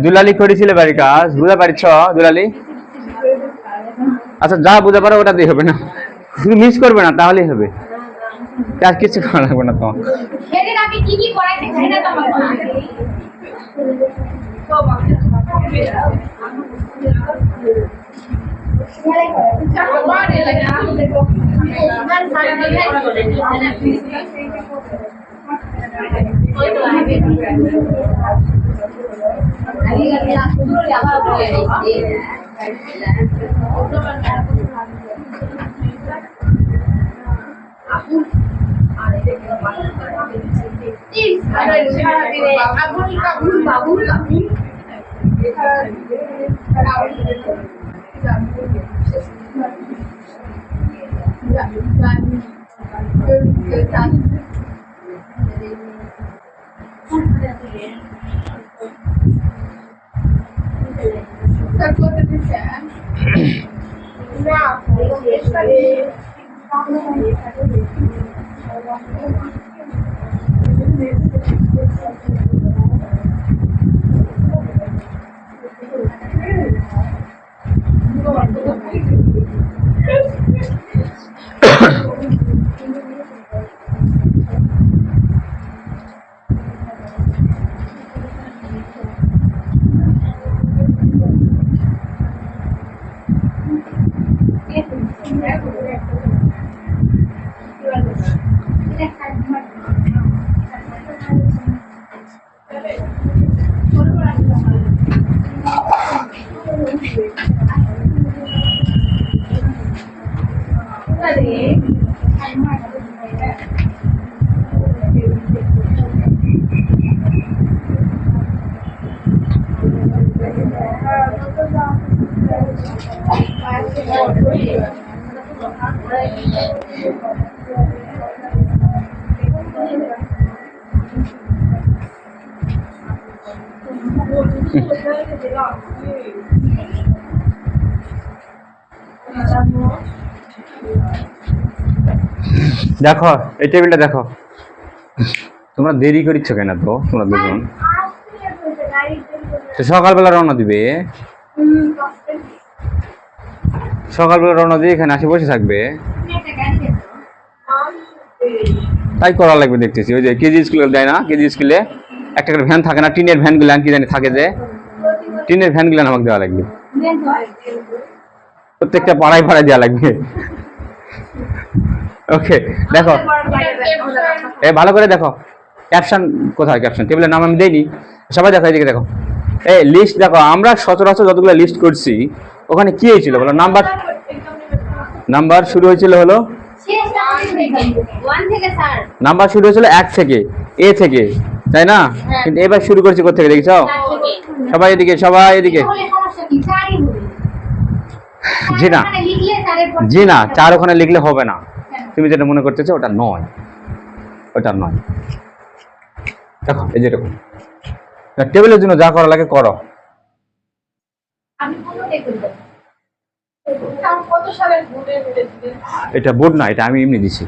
দুলালি করেছিল বাড়ির কাজ বুঝতে পারছ দুলালি? আচ্ছা যা বুঝতে পারো ওটা দিয়ে হবে না, শুধু মিস করবে না তাহলেই হবে, আর কিছু করা লাগবে না তোমার। দেখো এই টেবিলটা দেখো, তোমরা দেরি করিচ্ছ কেন? তো তোমরা দুজন সকালবেলা রওনা দিবে, সকালবেলা রওনা দিয়ে এখানে আসে বসে থাকবে, তাই করা লাগবে দেখতেছি। ওই যে কেজি স্কুলে দেয় না, কেজি স্কুলে একটা করে ভ্যান থাকে না, টিনের ভ্যানগুলো কি জানি থাকে, যে টিনের ভ্যানগুলো আমাকে দেওয়া লাগবে, প্রত্যেকটা পাড়ায় পাড়ায় দেওয়া লাগবে। ওকে দেখো ভালো করে দেখো, ক্যাপশন কোথায়? ক্যাপশন টেবিলের নাম আমি দেইনি, সবাই দেখো এদিকে দেখো, এই লিস্ট দেখো, আমরা সচরাচর যতগুলো লিস্ট করছি ওখানে কি হয়েছিল বলো? নাম্বার শুরু হয়েছিল হলো, নাম্বার শুরু হয়েছিল 1 থেকে, এ থেকে, তাই না? কিন্তু এবার শুরু করছি কোথা থেকে দেখছো? সবাই এদিকে, সবাই এদিকে। জি না, জি না, 4 ওখানে লিখলে হবে না, তুমি যেটা মনে করতেছো ওটা নয়, ওটা নয়। দেখো এই যেরকম টেবিলের জন্য যা করা লাগে করো। এটা বোর্ড না, এটা আমি এমনি দিছি।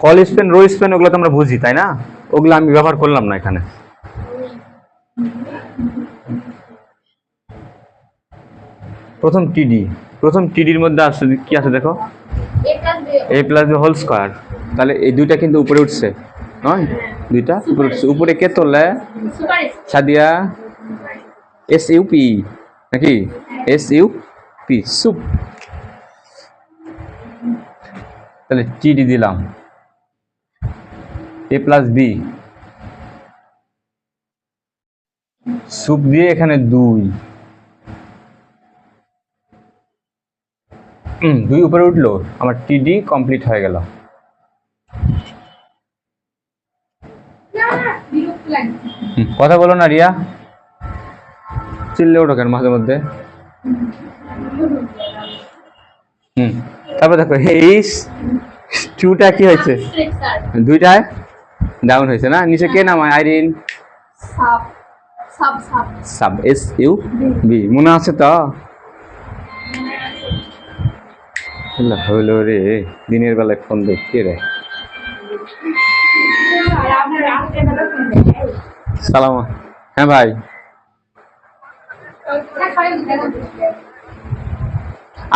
কল স্পেন, রো স্পেন ওগুলো তো আমরা বুঝি, তাই না? ওগুলো আমি ব্যবহার করলাম না এখানে। প্রথম টিডি, প্রথম টিডির মধ্যে আছে কি আছে দেখো, a plus b whole square, তাহলে এই দুইটা কিন্তু উপরে উঠছে, নয়? দুইটা উপরে উঠছে। উপরে কে তোলে? সাদিয়া, SUP নাকি? SUP, soup. তাহলে টিডি দিলাম, a প্লাস b, সুপ দিয়ে এখানে 2, 2 উপরে উঠলো, আমার টিডি কমপ্লিট হয়ে গেল। কথা বলো না রিয়া, চিল্লে ওঠো কেন মাঝে মধ্যে? তারপর দেখো এই টুটা কি হয়েছে, দুইটায় ডাউন হয়েছে না? নিচে কে নামায়? Irene. Sub, S U B, মনে আছে তো? হলো রে, দিনের বেলায় ফোন দেখি রে। সালাম, হ্যাঁ ভাই।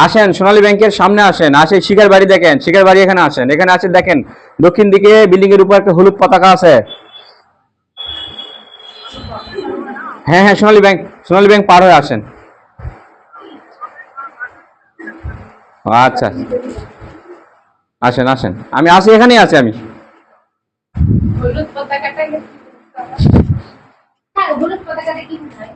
আসেন সোনালী ব্যাংকের সামনে আসেন, আসে শিকার বাড়ি দেখেন, শিকার বাড়ি এখানে আসেন, এখানে আসেন দেখেন দক্ষিণ দিকে বিল্ডিং এর উপর একটা হলুদ পতাকা আছে। হ্যাঁ হ্যাঁ, সোনালী ব্যাংক পার হয়ে আসেন। আচ্ছা, আসেন আসেন, আমি আসি, এখানেই আছি আমি। হলুদ পতাকাটা, হ্যাঁ হলুদ পতাকাটা কি হয়?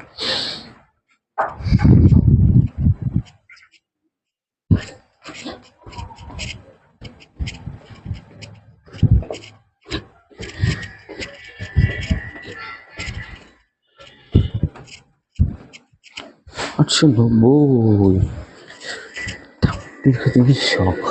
আচ্ছা বই তুমি শখ।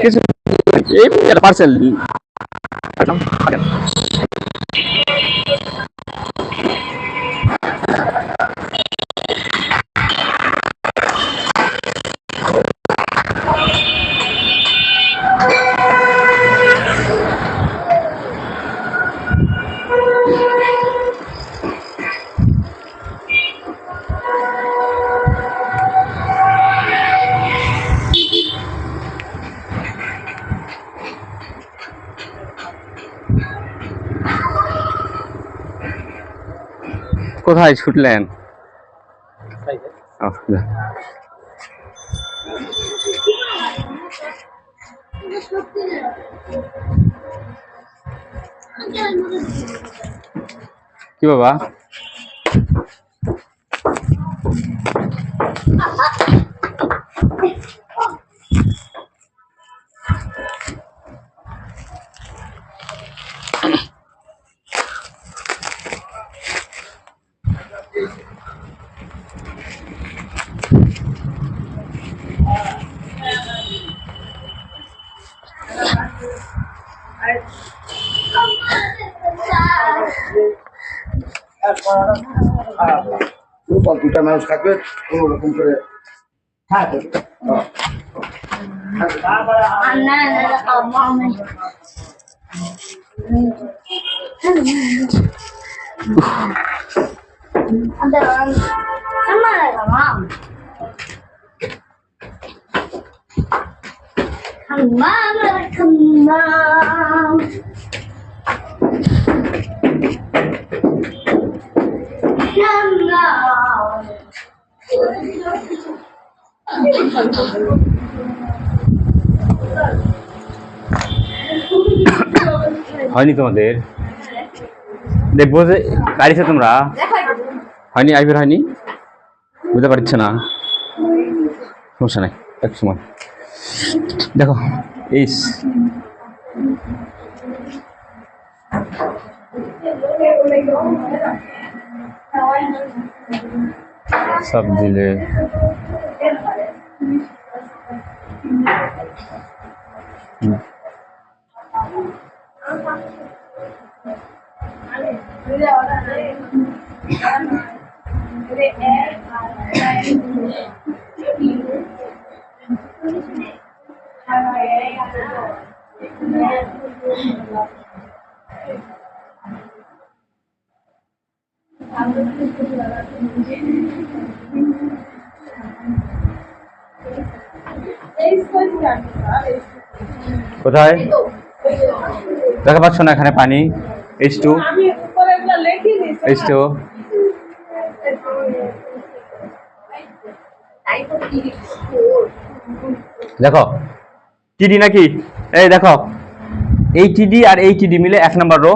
কিছু এই পার্সেল কোথায় ছুটলেন? কি বাবা? দুটা মানুষ থাকবে কোনো রকম করে হয়নি তোমাদের? দেখবো যে গাড়িছে তোমরা হয়নি, আইবের হয়নি, বুঝতে পারছো না, সমস্যা নাই, এক সময় দেখো এই সব দিলে কোথায় দেখা পাচ্ছ না? এখানে পানি H2 H2 দেখো টিডি নাকি? এই দেখো এই টিডি আর এই টিডি মিলে 1 নাম্বার রো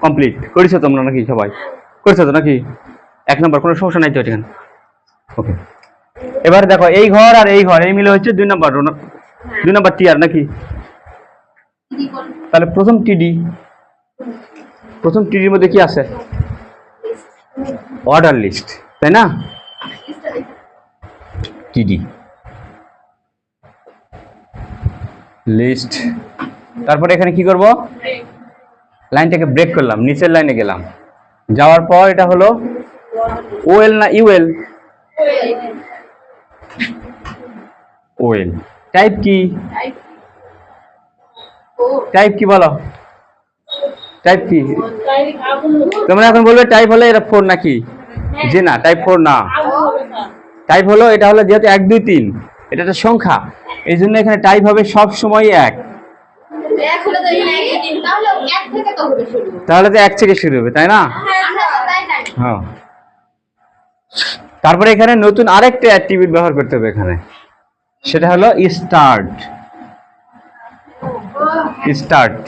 কমপ্লিট করেছো তোমরা নাকি? সবাই করেছো তো নাকি? 1 নাম্বার, কোনো সমস্যা নাই তো এখানে। ওকে, এবার দেখো এই ঘর আর এই ঘর এই মিলে হচ্ছে 2 নাম্বার রো, 2 নাম্বার টিআর নাকি? তাহলে প্রথম টিডির মধ্যে কি আছে? অর্ডার লিস্ট, তাই না? টিডি লিস্ট, তারপরে এখানে কি করব? লাইনটাকে ব্রেক করলাম, নিচের লাইনে গেলাম, যাওয়ার পর এটা হলো ওএল না ইউএল? ওএল। টাইপ কি? টাইপ কি বলো? টাইপ কি? তোমরা এখন বলবে টাইপ হলে এটা 4 নাকি? যে না, টাইপ 4 না, টাইপ হলো এটা হলো যেহেতু 1 2 3 এটা একটা সংখ্যা, এই জন্য এখানে টাইপ হবে সব সময় 1। তাহলে তো 1 থেকে শুরু হবে, তাই না? হ্যাঁ। তারপরে এখানে নতুন আরেকটা অ্যাট্রিবিউট ব্যবহার করতে হবে এখানে, সেটা হলো স্টার্ট। স্টার্ট,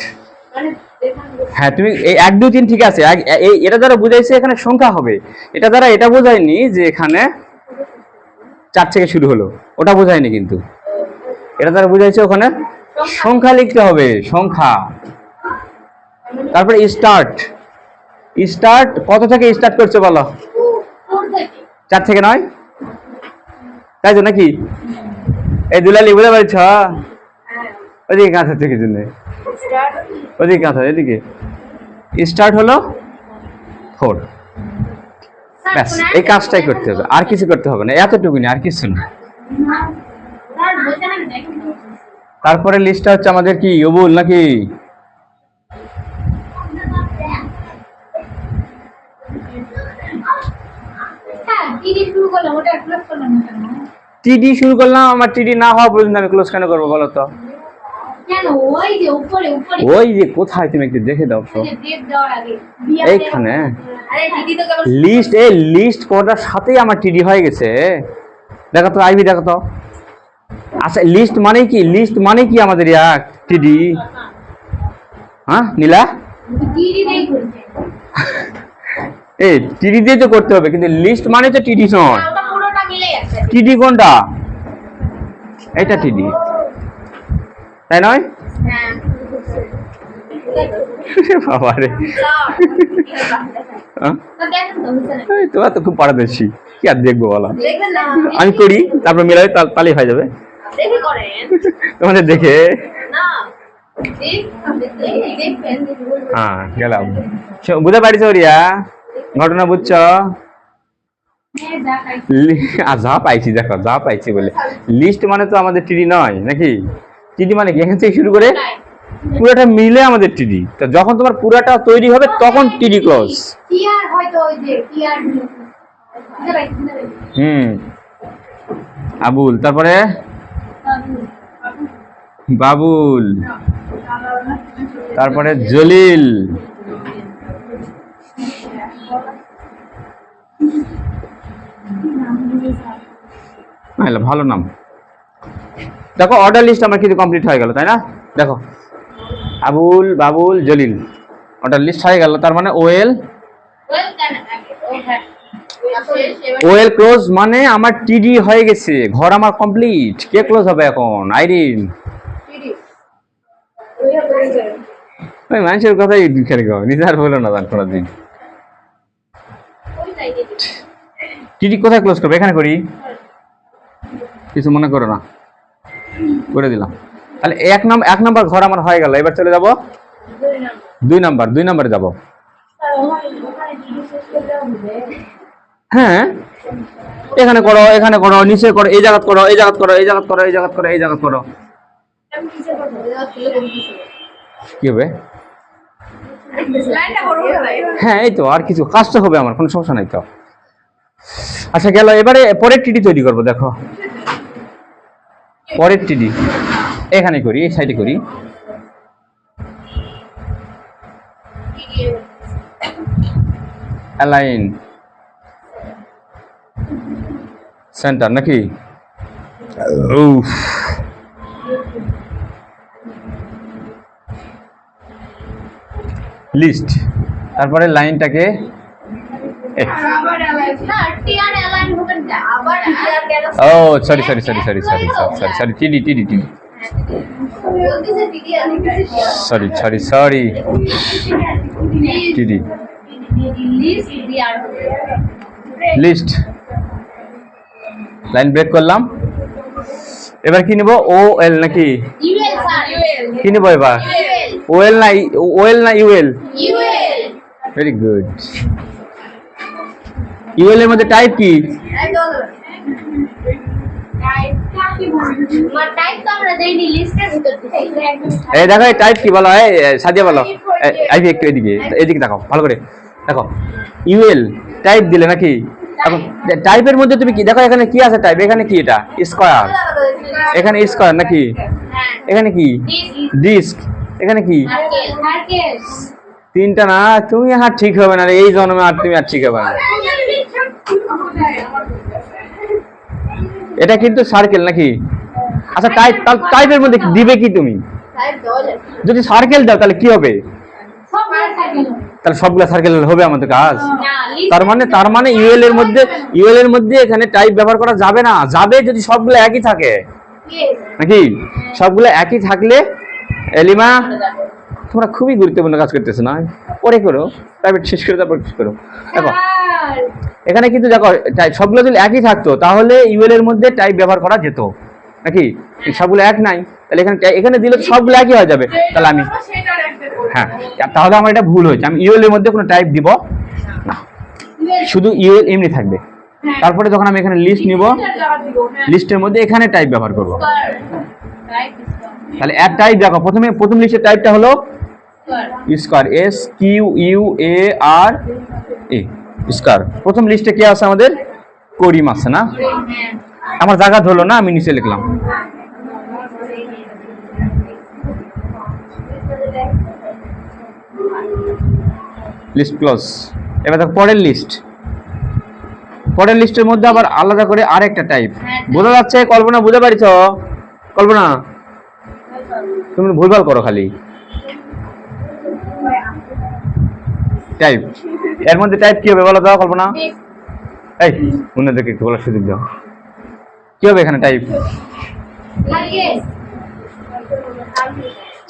হ্যাঁ তুমি এই 1 2 3 ঠিক আছে, এটা দ্বারা বুঝাইছে এখানে সংখ্যা হবে, এটা দ্বারা এটা বোঝায়নি যে এখানে 4 থেকে শুরু হলো, ওটা বোঝায়নি, কিন্তু এটা দ্বারা বুঝাইছে ওখানে সংখ্যা লিখতে হবে, সংখ্যা। তারপরে স্টার্ট, স্টার্ট কত থেকে স্টার্ট করছে বলো? 4 থেকে নয়, তাই তো নাকি? এই দুলালি বুঝতে পারছ? ওদিকে কাজ হচ্ছে কিছু নেই, ওদিকে কাজ হয়, এদিকে স্টার্ট হলো 4। ব্যাস এই কাজটাই করতে হবে, আর কিছু করতে হবে না, এতটুকুনি, আর কিছু না। তারপরে লিস্টটা হচ্ছে আমাদের কি অবুল নাকি? টিডি শুরু করলাম, আমার টিডি না হওয়া পর্যন্ত আমি ক্লোজ কেন করবো বলো তো? ওই যে কোথায় তুমি একটু দেখে দাও তো, এইখানে লিস্ট, এই লিস্ট করার সাথেই আমার টিডি হয়ে গেছে। দেখো তো আইবি, দেখো তো। আচ্ছা লিস্ট মানে কি? লিস্ট মানে কি আমাদের টিডি? হ্যাঁ নীলা, এই টিডি দিয়ে তো করতে হবে, কিন্তু লিস্ট মানে তো টিডি নয়। টিডি কোনটা? এটা টিডি, তাই নয়? বাবারে, তোমার তো খুব পারদর্শী, কি আর দেখবো বলো? আমি করি, তারপর মিলাই, তাহলে হয়ে যাবে তোমাদের দেখে। হ্যাঁ গেলাম, বুঝতে পারিস রিয়া, ঘটনা বুঝছো? যা পাইছি দেখো, যা পাইছি বলে। লিস্ট মানে তো আমাদের টিডি নয় নাকি? টিডি মানে কি এখান থেকে শুরু করে পুরোটা মিলে আমাদের টিডি। তো যখন তোমার পুরোটা তৈরি হবে তখন টিডি ক্লোজ। আবুল, তারপরে বাবুল, তারপরে জলিল, ভালো নাম। দেখো অর্ডার লিস্ট আমার কিন্তু কমপ্লিট হয়ে গেল, তাই না? দেখো আবুল, বাবুল, জলিল, অর্ডার লিস্ট হয়ে গেল। তার মানে ওয়েল, ওয়েল ক্লোজ মানে আমার টিডি হয়ে গেছে, ঘর আমার কমপ্লিট। কে ক্লোজ হবে এখন? আইরিন। ওই মানুষের কথাই খেলে গো, নিজের বলো না জান কোনোদিন। টিডি কোথায় ক্লোজ করবে? এখানে করি, কিছু মনে করো না, করে দিলাম। তাহলে এক নাম্বার ঘর আমার হয়ে গেল। এবার চলে যাব 2 নাম্বার, 2 নাম্বারে যাব। হ্যাঁ এখানে করো, এখানে করো, নিচে করো, এই জায়গা করো, এই জায়গা করো, এই জায়গা করো, এই জায়গা করো, এই জায়গা করো। কি হবে? হ্যাঁ এই তো, আর কিছু কাজ তো হবে, আমার কোনো সমস্যা নাই তো। আচ্ছা গেল, এবারে পরের টিডি তৈরি করবো। দেখো পরের টিডি এখানে করি, এই সাইডে করি। অ্যালাইন সেন্টার নাকি? লিস্ট, তারপরে লাইনটাকে ও sorry sorry sorry sorry sorry sorry sorry TD TD TD sorry sorry sorry TD list. Line break করলাম। এবার কি নিব? ও এল নাকি? কি নিব এবার? ওয়েল না ওয়েল না ইউএল? Very good. ইউএল এর মধ্যে টাইপ কি? এই দেখো এই টাইপ কি বলো? সাজিয়ে বলো। আইভি একটু এদিকে, এদিকে দেখো ভালো করে দেখো। ইউএল টাইপ দিলে নাকি? এখন টাইপের মধ্যে তুমি কি দেখো? এখানে কি আছে টাইপ? এখানে কি? এটা স্কয়ার, এখানে স্কয়ার নাকি? এখানে কি? ডিস্ক, এখানে কি? তিনটা না, তুমি আর ঠিক হবে না এই জন্মে, আর তুমি আর ঠিক হবে না। এটা কিন্তু সার্কেল নাকি? আচ্ছা টাইপ, টাইপের মধ্যে দিবে কি তুমি? যদি সার্কেল দাও তাহলে কি হবে? তাহলে সবগুলা সার্কেল হবে আমাদের কাজ। তার মানে ইউএল এর মধ্যে এখানে টাইপ ব্যবহার করা যাবে না। যাবে যদি সবগুলো একই থাকে নাকি? সবগুলো একই থাকলে। এলিমা তোমরা খুবই গুরুত্বপূর্ণ কাজ করতেছো না? পরে করো, প্রাইভেট শেষ করে তারপর করো। দেখো এখানে কিন্তু দেখো সবগুলো যদি একই থাকতো তাহলে ইউএল এর মধ্যে টাইপ ব্যবহার করা যেত। নাকি সবগুলো এক নাই, তাহলে এখানে এখানে দিলে তো সবগুলো একই হয়ে যাবে। তাহলে আমি হ্যাঁ, তাহলে আমার এটা ভুল হয়েছে, আমি ইউএল এর মধ্যে কোনো টাইপ দিব না, শুধু ইউএল এমনি থাকবে। তারপরে যখন আমি এখানে লিস্ট নিব, লিস্টের মধ্যে এখানে টাইপ ব্যবহার করব। তাহলে এক টাইপ দেখো, প্রথম লিস্টের টাইপটা হলো square, S Q U A R A, square. প্রথম লিস্টে কে আছে আমাদের? করিম আছে না? আমার জায়গা ধরলো না, আমি নিচে লিখলাম। List close. এবার দেখো পরের লিস্ট, পরের লিস্টের মধ্যে আবার আলাদা করে আরেকটা টাইপ। বোঝা যাচ্ছে কল্পনা? বুঝতে পারিছ কল্পনা? তুমি ভুলভাল করো খালি। টাইপ, এর মধ্যে টাইপ কি হবে বলো তো কল্পনা? এই অন্যদেরকে একটু বলার সুযোগ দাও, কি হবে এখানে টাইপ?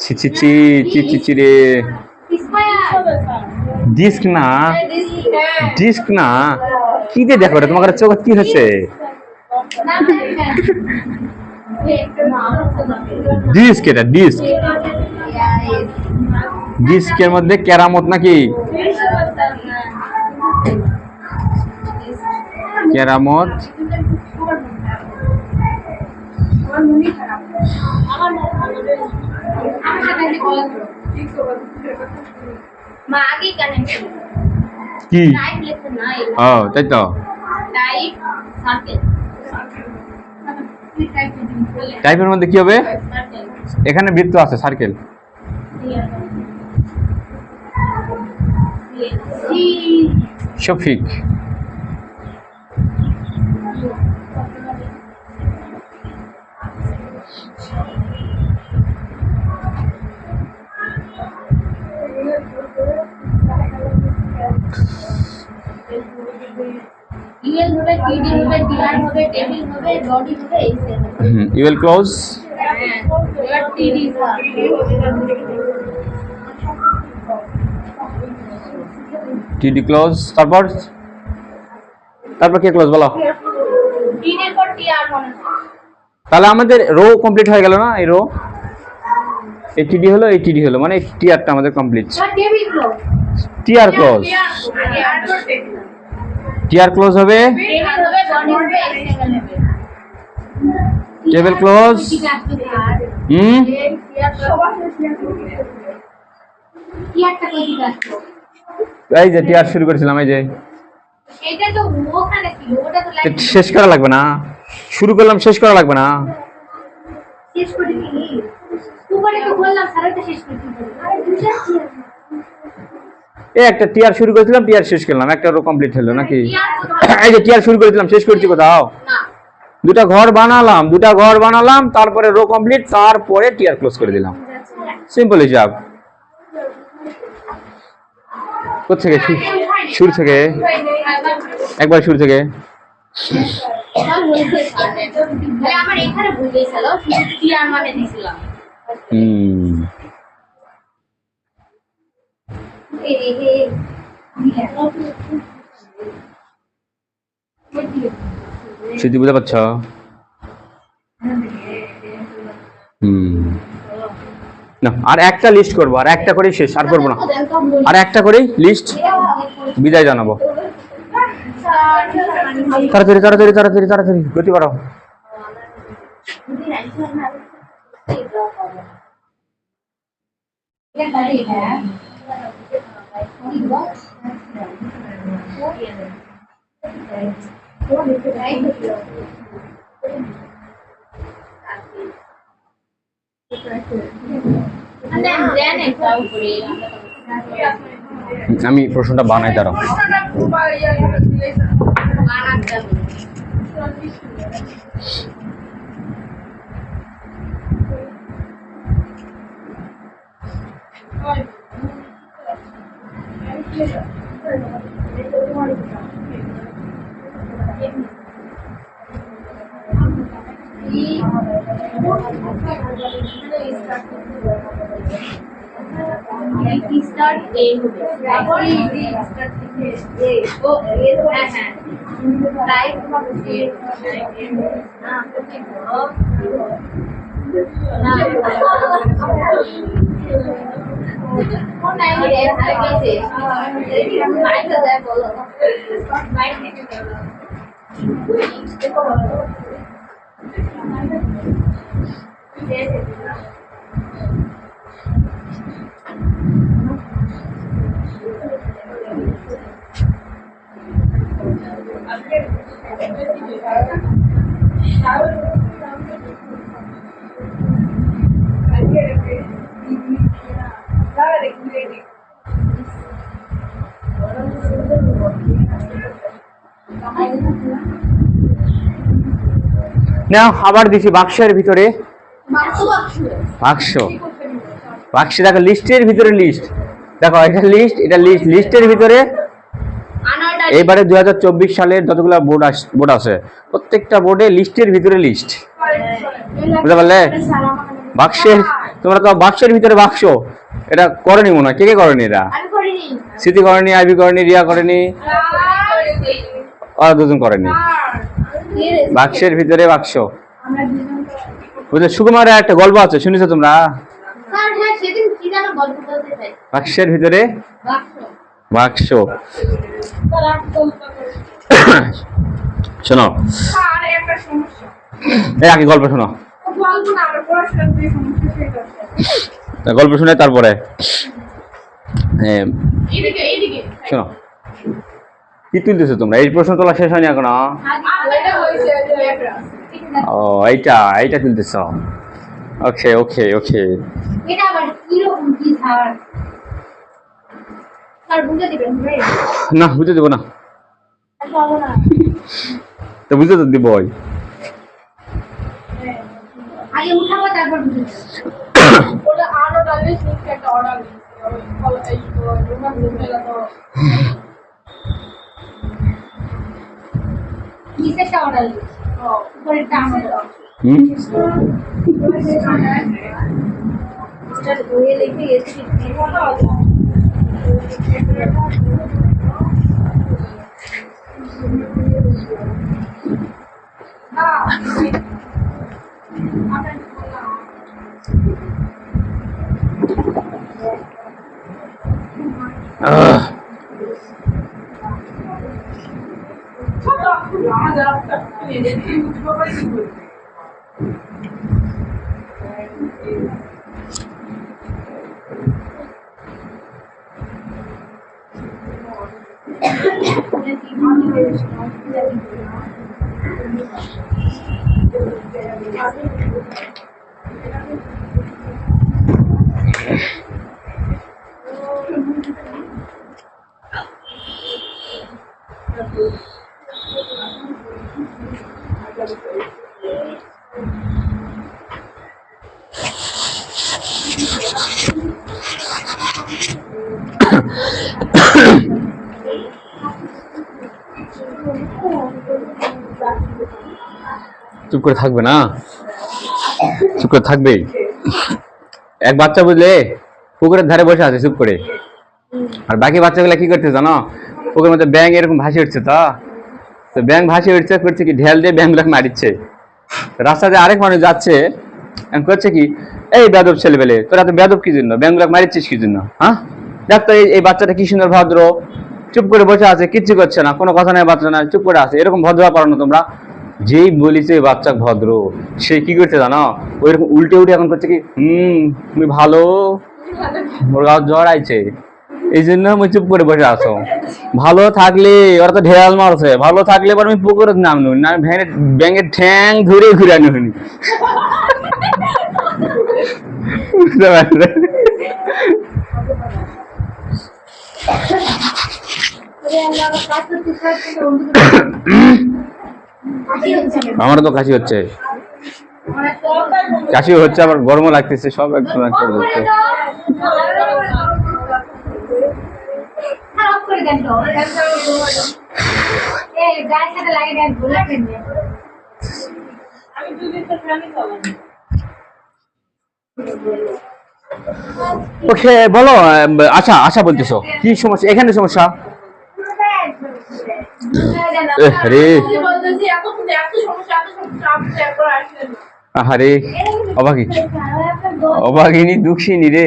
ছি ছি ছি ছি ছি ছি রে, ডিস্ক না, ডিস্ক না, কি দিয়ে দেখো রে, তোমার চোখ কি হয়েছে? ডিস্ক, এটা ডিস্ক। ডিস্কের মধ্যে কেরামত নাকি? কেরামত কি? ও তাই তো, টাইপের মধ্যে কি হবে? এখানে বৃত্ত আছে, সার্কেল। শফিক, ইউএল হবে, টিডি হবে, টিআর হবে, টেবিল হবে, বডি হবে, এই সেল হবে। ইউএল ক্লোজ, এবার টিডি টিডি ক্লোজ। তারপর তারপর কি ক্লোজ বলো? টিডির পর টিআর মনে হয়। তাহলে আমাদের রো কমপ্লিট হয়ে গেল না? এই রো, এই টিডি হলো, এই টিডি হলো, মানে টিআরটা আমাদের কমপ্লিট। এবার table close, TR close, TR পর টেবিল, টিআর ক্লোজ হবে, টেবিল হবে, বডি হবে, এই সেল হবে। Table close. টিআরটা কই দিতে আসলো? এই যে টিআর শুরু করেছিলাম, এই যে এটা তো ওখানে ছিল, ওটা তো লাইভ শেষ করা লাগবে না, শুরু করলাম শেষ করা লাগবে না। শেষ করে দিলি। উপরে তো বললাম স্যারটা শেষ করে দিতে। আরে বুঝাচ্ছি। এই একটা টিআর শুরু করেছিলাম, টিআর শেষ করলাম, একটা রো কমপ্লিট হলো নাকি? টিআর কোথায়? এই যে টিআর শুরু করেছিলাম, শেষ করেছি কোথাও? না, দুটা ঘর বানালাম, তারপরে রো কমপ্লিট, তারপরে টিআর ক্লোজ করে দিলাম। সিম্পল হিসাব। কোথেকে? শুরু থেকে, একবার শুরু থেকে। আমার এখানে ভুল গেছিল, টিআর মানে দিছিলাম। শুধু বুঝতে পারছ? না, আর একটা লিস্ট করবো, আর একটা করেই শেষ, আর করবো না। আর একটা করেই লিস্ট, বিদায় জানাবো। তাড়াতাড়ি তাড়াতাড়ি তাড়াতাড়ি তাড়াতাড়ি গতি বাড়াও। আমি প্রশ্নটা বানাই, দাঁড়াও। স্টার্ট এ হবে, তারপরে স্টার্ট এ ও এ হ্যাঁ হ্যাঁ রাইট হবে। কোন নাই রে আরে গেছে মাইক দাও বলো মাইক নিতে বলো না আবার দিছি বাক্সের ভিতরে বাক্স বাক্স বাক্সে দেখো লিস্টের ভিতরে লিস্ট দেখো এটা লিস্ট এটা লিস্টের ভিতরে আনাটা এবারে 2024 সালের যতগুলো বোর্ড আছে প্রত্যেকটা বোর্ডে লিস্টের ভিতরে লিস্ট বুঝতে পারলে বাক্সের তোমরা তো বাক্সের ভিতরে বাক্স এটা করেনি মনে হয় কে কে করেনি এটা আমি করিনি স্মৃতি করেনি আইবি করেনি রিয়া করেনি আর দুজন করেনি বাক্সের ভিতরে বাক্স আমরা দুজন বুঝলে সুকুমারের একটা গল্প আছে শুনেছো তোমরা স্যার হ্যাঁ সেদিন কি জানো গল্প বলতে চাই বাক্সের ভিতরে বাক্স বাক্স স্যার আর গল্প শোনো আরে একটা সমস্যা এই আগে গল্প শোনো গল্প না আমরা পড়াশোনার যে সমস্যা সেটা গল্প শুনে তারপরে এইদিকে শোনো কি তুলতেছো তোমরা এই প্রশ্ন তোলা শেষ হয়নি এখনো এটা হইছে যে একটা ও এইটা তুলতেছ ওকে ওকে ওকে এটা আবার কি রকম কি স্যার স্যার বুঝে দিবেন ভাই না বুঝতে দেবো না পাবো না তো বুঝতে তো দিবই আগে উঠাবো তারপর বুঝে দেব ওটা আরো ডালে শুনতে একটা অর্ডার এই রোমান দিলা তো কিসেরটা অর্ডার ও পরেরটা আমাদের হুম স্যার বইয়ে লিখে গেছি চুপ করে থাকবে না চুপ করে থাকবে এক বাচ্চা বুঝলে পুকুরের ধারে বসে আছে চুপ করে আর বাকি বাচ্চাগুলো কি করতে জানো পুকুরের মধ্যে ব্যাঙ এরকম ভাসি উঠছে তো ব্যাঙ ভাসি উঠছে করছে কি ঢেল দিয়ে ব্যাঙগুলোকে মারিচ্ছে রাস্তাতে আরেক মানুষ যাচ্ছে করছে কি এই বেদব ছেলেবেলে তোরা তো বেদব কি জন্য ব্যাঙগুলোকে মারিচ্ছিস কি জন্য হ্যাঁ দেখ তো এই বাচ্চাটা কি সুন্দর ভদ্র চুপ করে বসে আছে কিচ্ছু করছে না কোনো কথা নেই বাচ্চা না চুপ করে আছে এরকম ভদ্র পারো না তোমরা যেই বলিছে বাচ্চা ভদ্র সে কি করছে জানো ওইরকম উল্টে উঠে এখন করছে কি তুমি ভালো মোর গাও জ্বর আইছে এই জন্য আমি চুপ করে বসে আছো ভালো থাকলে ওরা তো ঢেল মারছে ভালো থাকলে এবার আমি পুকুরে নামনু না ব্যাঙের ঠ্যাং ধরে ঘুরানো হইনি বুঝতে পারলে আমার তো কাশি হচ্ছে কাশি হচ্ছে আবার গরমও লাগতেছে সব একদম একটা হচ্ছে ওকে বলো আচ্ছা আচ্ছা বলতেছো কি সমস্যা এখানে সমস্যা রে আরে অবাগিনী দুঃখিনী রে।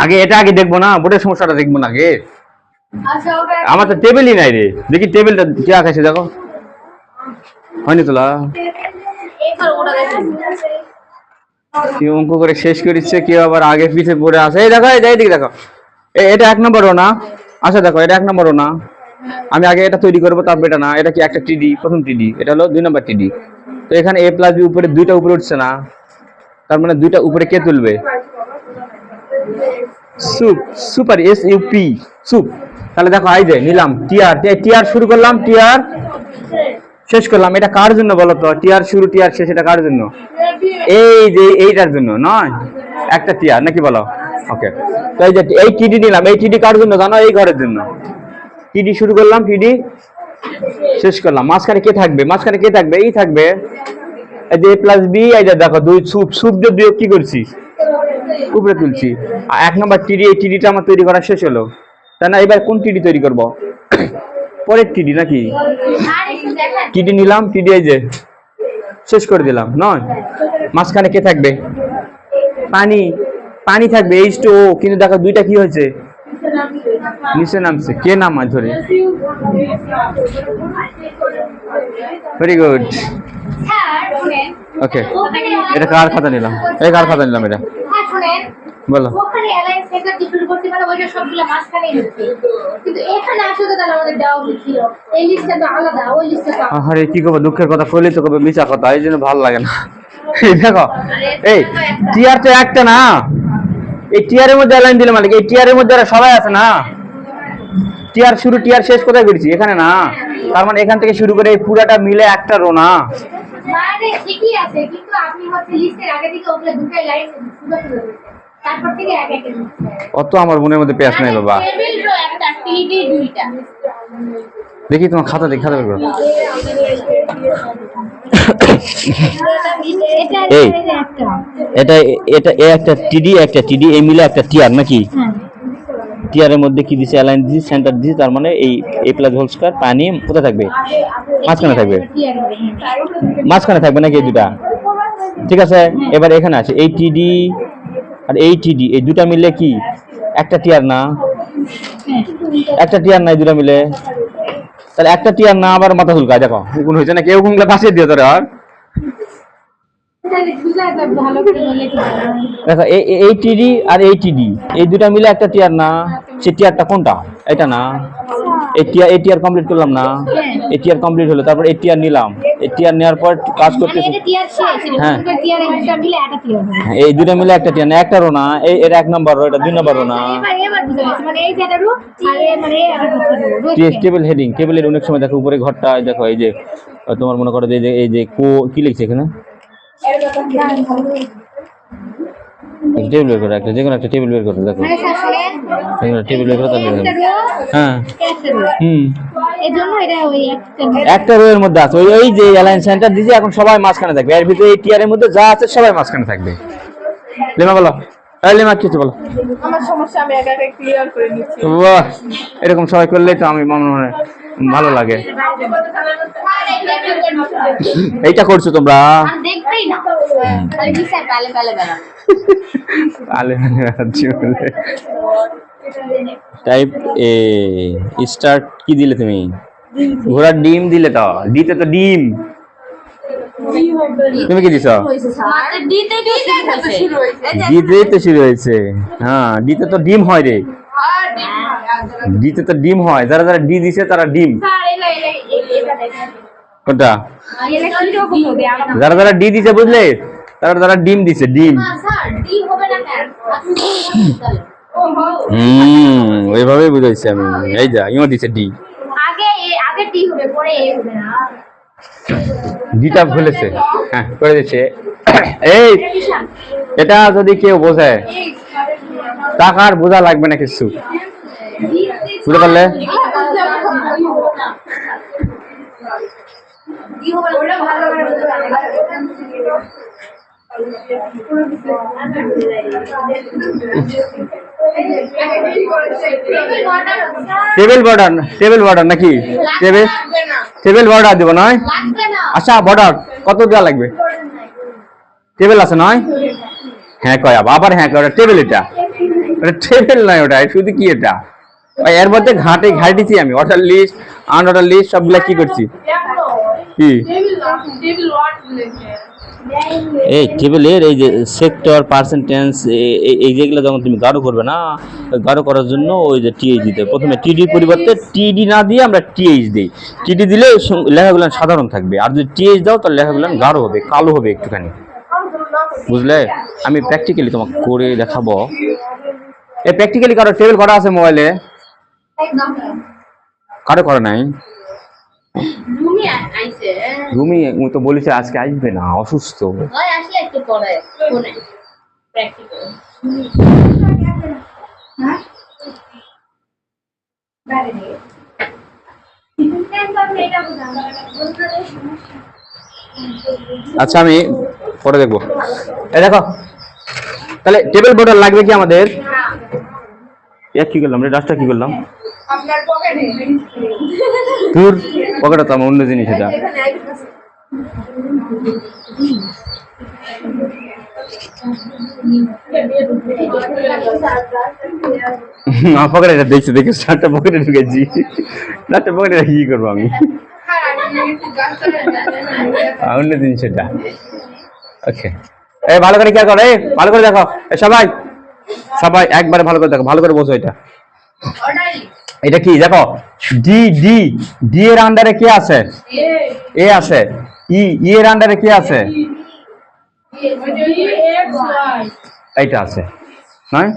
আগে এটা আগে দেখবো না, বোর্ডের সমস্যাটা দেখবো না আগে। আচ্ছা ওটা আমার তো টেবিলই নাই রে, দেখি টেবিলটা কে আকাশে দেখো হয়নি তোলা। এবার ওটা দেখেন কেউ অঙ্ক করে শেষ করেছে, কেউ আবার আগে পিছে পড়ে আছে। এই দেখো, এই দিকে দেখো, এটা 1 নম্বরও না। আচ্ছা দেখো, এটা 1 নম্বরও না। আমি আগে এটা তৈরি করবো, তারপর এটা না। এটা কি একটা টিডি, প্রথম টিডি, এটা হলো 2 নম্বর টিডি। তো এখানে a প্লাস বি উপরে 2টা উপরে উঠছে না, তার মানে 2টা উপরে কে তুলবে? Soup, super, SUP, soup. তাহলে দেখো এই যে নিলাম টিআর, টিআর শুরু করলাম, টিআর শেষ করলাম। এটা কার জন্য বলো তো? টিআর শুরু টিআর শেষ, এটা কার জন্য? এই যে এইটার জন্য নয়, একটা টিআর নাকি বলো? ওকে, তো এই যে এই টিডি নিলাম, এই টিডি কার জন্য জানো? এই ঘরের জন্য। টিডি শুরু করলাম, টিডি শেষ করলাম। মাঝখানে কে থাকবে? মাঝখানে কে থাকবে? এই থাকবে। এই যে a প্লাস বি, এই যে দেখো 2 সুপ, সুপ দিয়ে বিয়োগ কি করছি? উপরে তুলছি। আর 1 নম্বর টিডি, এই টিডিটা আমার তৈরি করা শেষ হলো, তাই না? এবার কোন টিডি তৈরি করব? পরের টিডি নাকি? আর একটু দেখেন টিডি নিলাম, টিডি এই যে শেষ করে দিলাম, নয়? মাঝখানে কে থাকবে? পানি, পানি থাকবে H2O, কিন্তু দেখো 2টা কি হয়েছে? নিচে নামছে। কে নামায় ধরে? Very good. স্যার শুনেন ওকে, ওখানে এটা কার খাতা নিলাম? এই কার খাতা নিলাম এটা? হ্যাঁ শুনেন বলো। ওখানে অ্যালায়েন্স সেন্টার দিয়ে শুরু করতে পারে, ওইটা সবগুলো মাঝখানেই হচ্ছে, কিন্তু এখানে আসলে তাহলে আমাদের দেওয়া উচিত ছিল। এই লিস্টটা তো আলাদা, ওই লিস্টটা তো আলাদা। আরে কি করবো, দুঃখের কথা কইলে তো কবে মিছা কথা, এই জন্য ভালো লাগে না। এই দেখো, এই টিআর তো একটা না, এই টিআর এর মধ্যে লাইন দিলে মালিক, এই টিআর এর মধ্যে আর সবাই আছে না? টিআর শুরু টিআর শেষ কোথায় করেছি? এখানে না। তার মানে এখান থেকে শুরু করে এই পুরাটা মিলে একটা রো না? মানে ঠিকই আছে, কিন্তু আপনি হচ্ছে লিস্টের আগে থেকে ওগুলো দুটাই লাইন সুন্দর সুন্দর করেছেন, তারপর থেকে এক এক অত আমার মনের মধ্যে পেঁয়াজ নাই বাবা। টেবিল রো একটা, টিডি দুইটা। দেখি তোমার খাতা, দেখি খাতা বের করো। এই এটা এটা এ একটা টিডি, একটা টিডি, এই মিলে একটা টিআর নাকি? টিআর এর মধ্যে কি দিছে? অ্যালাইন দিছি, সেন্টার দিছি, তার মানে এই a প্লাস হোল স্কয়ার। পানি কোথায় থাকবে? মাঝখানে থাকবে। মাঝখানে থাকবে নাকি এই দুটা? ঠিক আছে, এবার এখানে আছে এই টিডি আর এই টিডি, এই দুটা মিলে কি একটা টিআর না? একটা টিআর নাই দুটা মিলে, তাহলে একটা টিআর না। আবার মাথা চুলকায়, দেখো কোন হয়েছে না, কেউ কোনগুলা বাঁচিয়ে দিয়ে তোরে। আর দেখো এই টিডি আর এই টিডি, এই দুটা মিলে একটা টিআর না। সেই টিআরটা কোনটা? এটা না। এই টিআর কমপ্লিট করলাম না? এই টিআর কমপ্লিট হলো, তারপর এই টিআর নিলাম। এই টিআর নেওয়ার পর কাজ করতে, হ্যাঁ এই দুটা মিলে একটা টিআর না, একটা রো না। এটা 1 নম্বর রো, এটা 2 নম্বর রো না। টেবিল হেডিং, টেবিলের অনেক সময় দেখো উপরে ঘরটা, দেখো এই যে তোমার মনে করো যে এই যে কি লিখছে এখানে? টেবিল বের করে একটা, যে কোনো একটা টেবিল বের করে দেখো, টেবিল বের করে তাহলে হ্যাঁ একটা রো এর মধ্যে আছে। ওই যে অ্যালাইন সেন্টার দিয়েছে, এখন সবাই মাঝখানে থাকবে। এর ভিতরে এই টিআর এর মধ্যে যা আছে সবাই মাঝখানে থাকবে। লেমা বলো, লেমা কি বলো? আমার সমস্যা আমি একা একা ক্লিয়ার করে নিচ্ছি। বাহ, এরকম সবাই করলেই তো আমি মনে ভালো লাগে। এইটা করছো তোমরা? দেখতেই না খালি বিছায় পালে পালে বেলা টাইপ এ স্টার্ট কি দিলে তুমি? ঘোড়ার ডিম দিলে তো, দিতে তো ডিম। তুমি কি দিছো? দিতেই তো শুরু হয়েছে। হ্যাঁ, দিতে তো ডিম হয় রে, দিতে তো ডিম হয়। যারা যারা ডি দিছে তারা ডিম। কোনটা? যারা যারা ডি দিছে বুঝলে, তারা যারা ডিম দিছে, ডিম। ওইভাবেই বুঝাইছি আমি। এই যা ইও দিছে ডি, আগে টি হবে পরে এ হবে না। ডিটা ভুলেছে। হ্যাঁ করে দিচ্ছে। এই এটা যদি কেউ বোঝে, টাকার বোঝা লাগবে না কিছু, বুঝতে পারলে? টেবিল বর্ডার নাকি? টেবিল বর্ডার দিব নয়? আচ্ছা বর্ডার কত দেওয়া লাগবে? টেবিল আছে নয়? হ্যাঁ কয় আবার হ্যাঁ কয়, ওটা টেবিল, এটা ওটা টেবিল নয়, ওটা শুধু কি এটা ওই এর মধ্যে ঘাটিছি আমি অর্ডার লিস্ট আনঅর্ডার লিস্ট সবগুলা কি করছি কি টেবিল ওয়াট লিখে এই টেবিলের এই যে সেক্টর পার্সেন্টেজ এই যেগুলো যখন তুমি গাঢ় করবে না, গাঢ় করার জন্য ওই যে টিএইচ দিতে হবে। প্রথমে টিডি পরিবর্তে টিডি না দিয়ে আমরা টিএইচ দিই। টিডি দিলে লেখাগুলো সাধারণ থাকবে, আর যদি টিএইচ দাও তাহলে লেখাগুলো গাঢ় হবে, কালো হবে একটুখানি, বুঝলে? আমি প্র্যাকটিক্যালি তোমাকে করে দেখাবো। এই প্র্যাকটিক্যালি কারো টেবিল করা আছে মোবাইলে? একদম কারো করা নাই? রুমি আইছে রুমি তো বলেছে আজকে আসবে না, অসুস্থ। হয় আসলে একটু পরে ফোনে প্র্যাকটিক্যাল হ্যাঁ বাইরে নিয়ে এটা বুঝানো আচ্ছা আমি পরে দেখবো। এই দেখো তাহলে টেবিল বর্ডার লাগবে কি আমাদের? কি করলাম রে, ডাস্টটা কি করলাম? আপনার পকেটে দূর, পকেটে তো আমার অন্য জিনিস, এটা আমার পকেটে এটা দেখছি, দেখে শার্টটা পকেটে ঢুকেছি, শার্টটা পকেটে কি করবো আমি? অন্য জিনিস এটা। ওকে, এই ভালো করে খেয়াল করো, এই ভালো করে দেখো, সবাই সবাই একবারে ভালো করে দেখো, ভালো করে বসো। এটা কি দেখো, ডি ডি ডি এর আন্ডারে কে আছে? এ আছে। ই এর আন্ডারে কে আছে? এইটা আছে নয়?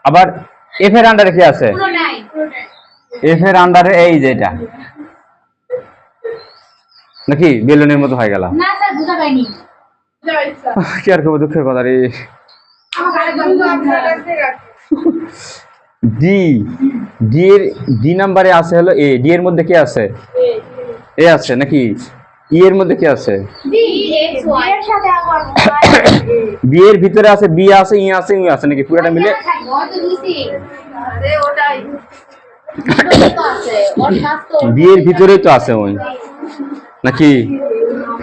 আবার এফ এর আন্ডারে কে আছে? এফ এর আন্ডারে এই যে এটা, নাকি বেলুনের মতো হয়ে গেল? না স্যার বুঝা পাইনি কি আর করবো, দুঃখের কথা রে। ডি ডি এর ডি নাম্বারে আছে হলো এ, ডি এর মধ্যে কে আছে? এ আছে নাকি? ই এর মধ্যে কে আছে? বি এর ভিতরে আছে বি আছে, ই আছে, ই আছে নাকি? পুরোটা মিলে বি এর ভিতরে তো আছে ওই নাকি?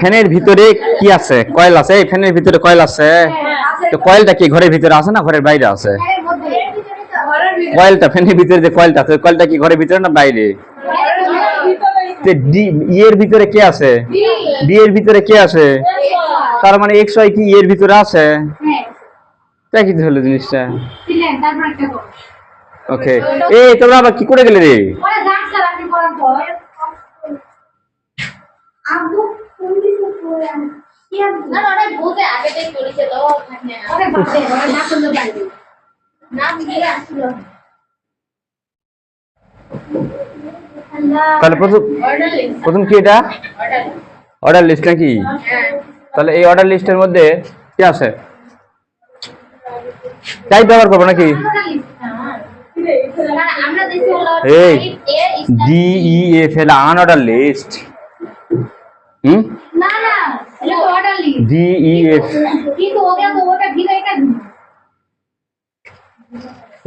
ফ্যানের ভিতরে কি আছে? কয়েল আছে। এই ফ্যানের ভিতরে কয়েল আছে, তো কয়েলটা কি ঘরের ভিতরে আছে না ঘরের বাইরে আছে? কয়েলটা ফ্যানের ভিতরে যে কয়েলটা আছে, কয়েলটা কি ঘরের ভিতরে না বাইরে? ডি ই এর ভিতরে কে আছে? বি এর ভিতরে কে আছে? তার মানে এক্স ওয়াই কি ই এর ভিতরে আছে? তাই কি হলো জিনিসটা? ওকে, এই তোমরা আবার কি করে গেলে রে? তাহলে প্রথম কি এটা অর্ডার লিস্ট নাকি? তাহলে এই অর্ডার লিস্টের মধ্যে কি আছে? টাইপ ব্যবহার করবো নাকি? এই D E F L unorder list. না না এটা তো order list D E F কিন্তু ওটা ভিতরে এটা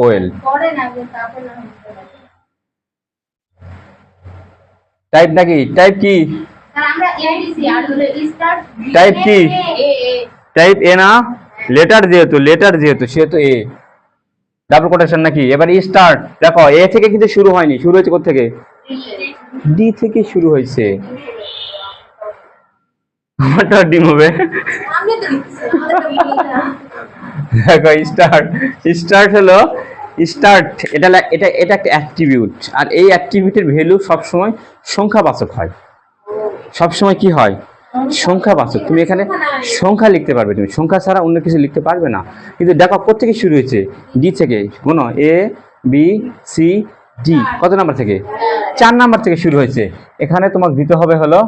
ওয়েল পড়ে না তারপর না টাইপ নাকি? টাইপ কি? আর আমরা এডিসি আর হলো স্টার্ট টাইপ কি? এ টাইপ এ না? লেটার যেহেতু সেহেতু এ, ডাবল কোটেশন নাকি? এবার স্টার্ট দেখো, এ থেকে কিন্তু শুরু হয়নি, শুরু হয়েছে কোথা থেকে? ডি থেকে শুরু হয়েছে। আমারটা ডিম হবে। আমি তো দেখো স্টার্ট হলো স্টার্ট, এটা এটা একটা অ্যাট্রিবিউট, আর এই অ্যাট্রিবিউটের ভ্যালু সবসময় সংখ্যাবাচক হয়। সবসময় কি হয়? সংখ্যাবাচক। তুমি এখানে সংখ্যা লিখতে পারবে, তুমি সংখ্যা ছাড়া অন্য কিছু লিখতে পারবে না। কিন্তু দেখো কোথেকে শুরু হয়েছে? ডি থেকে। কোনো এ বি সি ডি কত নাম্বার থেকে? 4 নাম্বার থেকে শুরু হয়েছে। এখানে তোমাকে দিতে হবে হলো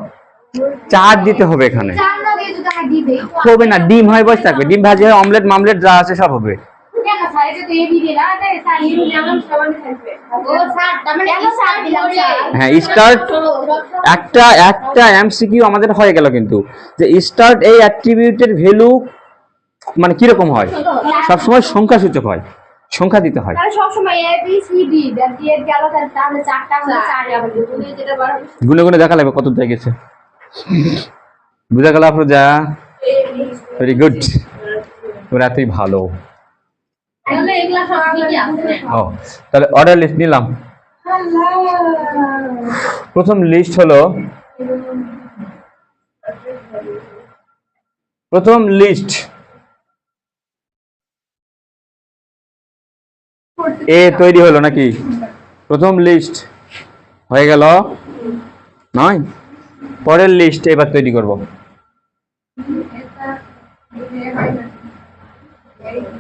4 দিতে হবে। এখানে চার না দিয়ে যদি আমরা দিই হবে না, ডিম হয় বসে থাকবে, ডিম ভাজি হয়, অমলেট মামলেট যা আছে সব হবে। কেন সাইডে তো এবি দিলা তাই সাইড যেমন সমান থাকবে ও স্যার তার মানে কি স্যার দিলাম স্যার হ্যাঁ স্টার্ট একটা এমসিকিউ আমাদের হয়ে গেল, কিন্তু যে স্টার্ট এই অ্যাট্রিবিউটের ভ্যালু মানে কি রকম হয়? সবসময় সংখ্যাসূচক হয়, সংখ্যা দিতে হয়। তাহলে সব সময় এ বি সি ডি দিয়ে গেল তাহলে চারটা হলো 4 আবার গুণে যেটা বড় গুনে গুনে দেখা লাগবে কত দিয়ে গেছে। বুঝা গেল আফরোজা? ভেরি গুড, তোর এতই ভালো। তাহলে এগুলা সব কি আছে? ও তাহলে অর্ডার লিস্ট নিলাম। প্রথম লিস্ট হলো, প্রথম লিস্ট এ তৈরি হলো নাকি? প্রথম লিস্ট হয়ে গেল নয়, পরের লিস্ট এবার তৈরি করব।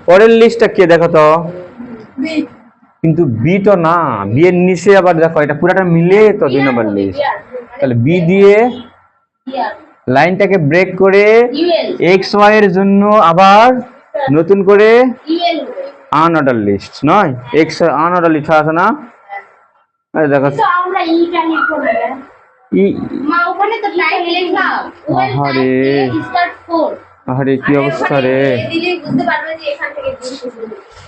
পরের লিস্টটা কে দেখো তো, কিন্তু বি তো না, বি এর নিচে আবার দেখো এটা পুরাটা মিলে তো 2 নম্বর লিস্ট। তাহলে বি দিয়ে লাইনটাকে ব্রেক করে এক্স ওয়াই এর জন্য আবার নতুন করে আনঅর্ডার লিস্ট নয়, এক্স আনঅর্ডার লিস্ট আছে না? এই দেখো তো আমরা ইটা নিয়ে করবে ই, মা ওখানে তো টাইপ লিখলাম ওয়েল আহারে। টাইপ স্টার্ট 4 আরে কি অবস্থা রে। দিলে বুঝতে পারবে যে এখান থেকে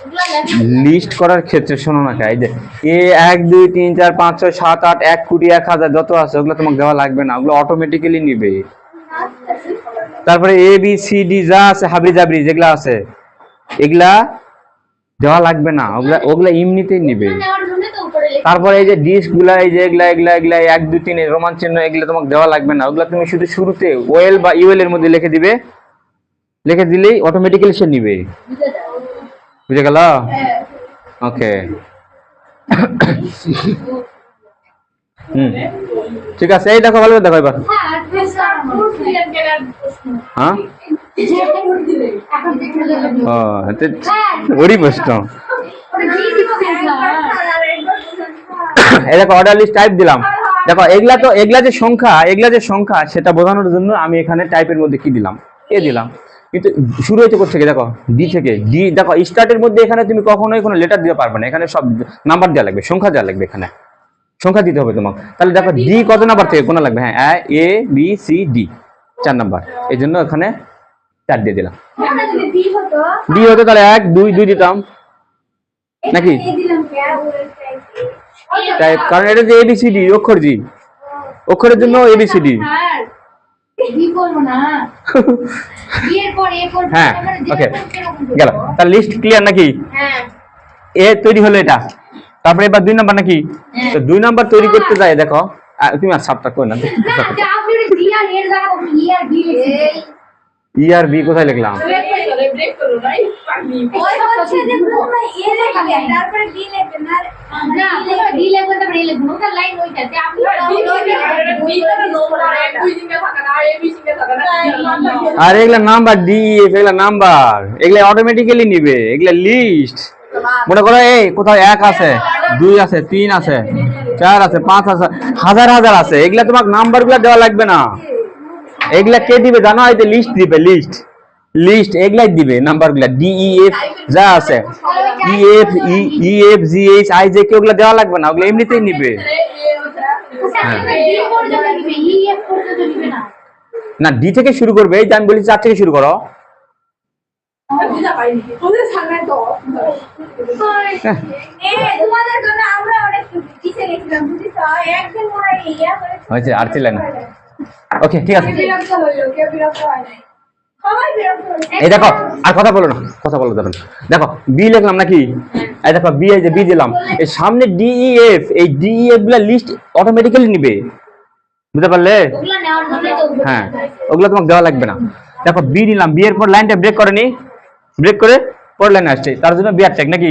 এগুলা লেখা লিস্ট করার ক্ষেত্রে শোনো না, এই যে এ 1 2 3 4 5 6 7 8 1 কোটি 1000 যত আছে ওগুলো তোমাকে দেওয়া লাগবে না, ওগুলো অটোমেটিক্যালি নিবে। তারপরে এ বি সি ডি যা আছে হাবি জাবরি যেগুলা আছে এগুলা দেওয়া লাগবে না, ওগুলা ওগুলা এমনিতেই নিবে। নেওয়ার জন্য তো উপরে লেখা তারপরে এই যে ডিস্ক গুলা, এই যে এগুলা এগুলা এগুলা 1 2 3 রোমান চিহ্ন এগুলা তোমাকে দেওয়া লাগবে না, ওগুলা তুমি শুধু শুরুতে ওয়েল বা ইউএল এর মধ্যে লিখে দিবে, লিখে দিলেই অটোমেটিক্যালি সে নিবে। বুঝে যাও বুঝে গেল? ওকে ঠিক আছে, এই দেখো ভালো করে দেখো এবার। হ্যাঁ স্টার্ট 4 ক্লিয়ার করার প্রশ্ন হ্যাঁ এখন দেখতে যাবে ও ওরই প্রশ্ন। ওটা কি দিচ্ছে এই দেখো অর্ডার লিস্ট টাইপ দিলাম, দেখো এগুলা তো এগুলা যে সংখ্যা সেটা বোঝানোর জন্য আমি এখানে টাইপের মধ্যে কি দিলাম, এ দিলাম। কিন্তু শুরু হয়েছে কোথা থেকে দেখো, ডি থেকে। ডি দেখো স্টার্টের মধ্যে এখানে তুমি কখনোই কোনো লেটার দিতে পারবে না, এখানে সব নাম্বার দেওয়া লাগবে, সংখ্যা দেওয়া লাগবে, এখানে সংখ্যা দিতে হবে তোমাকে। তাহলে দেখো ডি কত নাম্বার থেকে কোন লাগবে, হ্যাঁ A B C D 4 number, এই জন্য এখানে 4 দিয়ে দিলাম। ওটা যদি ডি হতো ডি হতো তাহলে 1 2 2 দিতাম নাকি এই দিলাম কে ওয়েল টাইপ, কারণ এটা যে এবিসিডি অক্ষর জি, অক্ষরের জন্য এবিসিডি। হ্যাঁ ডি করব না ডি এর পর এ করব হ্যাঁ মানে ওকে যেরকম গেল, তার লিস্ট ক্লিয়ার নাকি? হ্যাঁ এ তৈরি হলো এটা, তারপরে এবার 2 নাম্বার নাকি? তো 2 নাম্বার তৈরি করতে যায় দেখো, তুমি আর সাবটা কই না, না যা আপনি ডি আর এর জায়গা ই আর ডি লিখেছেন ই আর বি কোথায় লিখলাম? ব্রেক করো নাই পাগলি ওই হচ্ছে যে প্রথমে এ লিখবে তারপরে ডি লিখবে না না প্রথমে ডি লিখবে তারপরে এ লিখবে ওটা লাইন ওইটাতে আপনি ডি করে নো করে দুই দিনে থাকা না এ বি সি তে থাকা না আর এগুলা নাম্বার ডি এফ এগুলা নাম্বার, এগুলা অটোমেটিক্যালি নিবে, এগুলা লিস্ট। মনে করো এই কোথাও 1 আছে 2 আছে 3 আছে 4 আছে 5 আছে হাজার হাজার আছে, এগুলা তোমাকে নাম্বারগুলো দেওয়া লাগবে না, এগুলা কে দিবে জানো? এই যে লিস্ট দিবে, লিস্ট লিস্ট এগুলাই দিবে নাম্বারগুলো, ডি ই এফ যা আছে E F E F G H I J K ওগুলা দেওয়া লাগবে না, ওগুলো এমনিতেই নিবে। ডি পর্যন্ত দিবে ই এফ পর্যন্ত দিবে না না ডি থেকে শুরু করবে, এই যে আমি বলি 4 থেকে শুরু করো। বুঝা পাইনি তোদের সামনে তো হ্যাঁ, তোমাদের জন্য আমরা অনেক কিসে গেছিলাম বুঝিস একদিন মনে হয় ইয়া করে হয়েছে আর ছিল না। ওকে ঠিক আছে, বিরক্ত হইলো কেউ বিরক্ত হয় নাই সবাই বিরক্ত হয়েছে এই দেখো আর কথা বলো না, কথা বলো যাবে না। দেখো বি লিখলাম নাকি, এই দেখো বি, এই যে বি দিলাম, এই সামনে ডি ই এফ, এই ডি ই এফ গুলা লিস্ট অটোমেটিক্যালি নিবে, বুঝতে পারলে? ওগুলা নেওয়ার জন্য তো হ্যাঁ ওগুলো তোমাকে দেওয়া লাগবে না। দেখো বি নিলাম, বি এর পর লাইনটা ব্রেক করেনি, ব্রেক করে পর লাইনে আসছে, তার জন্য বিআর ট্যাগ নাকি?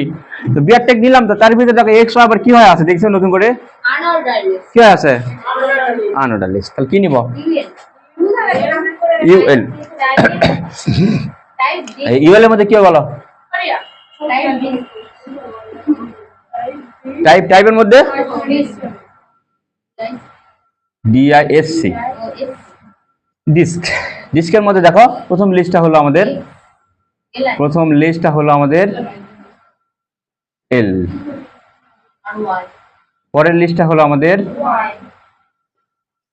তো বিআর ট্যাগ নিলাম, তো তার ভিতরে দেখো এক্স আবার কি হয় আছে দেখছো নতুন করে আনঅর্ডার কি হয় আছে? Unorder list. তাহলে কি নিব? ইউএল। টাইপ ডি ইউএল এর মধ্যে কি হয় বলো? টাইপ ডি টাইপের মধ্যে ডিআইএসসি ডিস্ক। ডিস্কের মধ্যে দেখো প্রথম লিস্টটা হলো আমাদের, প্রথম লিস্টটা হলো আমাদের এল, পরের লিস্টটা হলো আমাদের,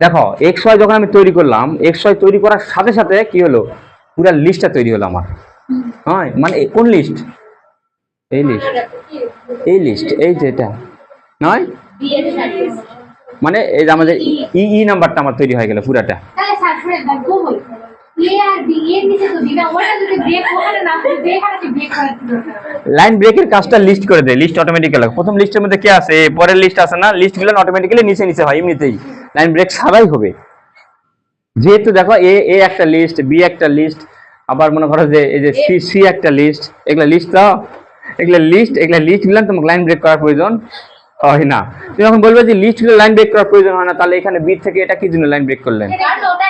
দেখো এক্স ওয়াই যখন আমি তৈরি করলাম, এক্স ওয়াই তৈরি করার সাথে সাথে কি হলো, পুরো লিস্টটা তৈরি হলো আমার। হ্যাঁ মানে কোন লিস্ট? এই লিস্ট, এই লিস্ট, এই যে এটা নয়, বি এর সাথে মানে এই যে আমাদের ই ই নাম্বারটা আমার তৈরি হয়ে গেল পুরাটা। তাহলে স্যার শুনে দেখো বল এ আর বি এর নিচে তো দিনা ওটা যদি ব্রেক ওখানে না করে ব্রেক আর ব্রেক করার কি দরকার লাইন ব্রেকের কাজটা লিস্ট করে দেয়, লিস্ট অটোমেটিক্যালি। প্রথম লিস্টের মধ্যে কি আছে, পরের লিস্ট আছে না, লিস্টগুলো অটোমেটিক্যালি নিচে নিচে হয় এমনিতেই, লাইন ব্রেক ছাড়াই হবে। যেহেতু দেখো এ এ একটা লিস্ট, বি একটা লিস্ট, আবার মনে করো যে এই যে সি সি একটা লিস্ট, এগুলা লিস্ট তো, এগুলা লিস্টগুলো তোমাকে লাইন ব্রেক করার প্রয়োজন হয় না। তুমি যখন বলবে যে লিস্টগুলো লাইন ব্রেক করার প্রয়োজন হয় না, তাহলে এখানে বি থেকে এটা কি জন্য লাইন ব্রেক করলেন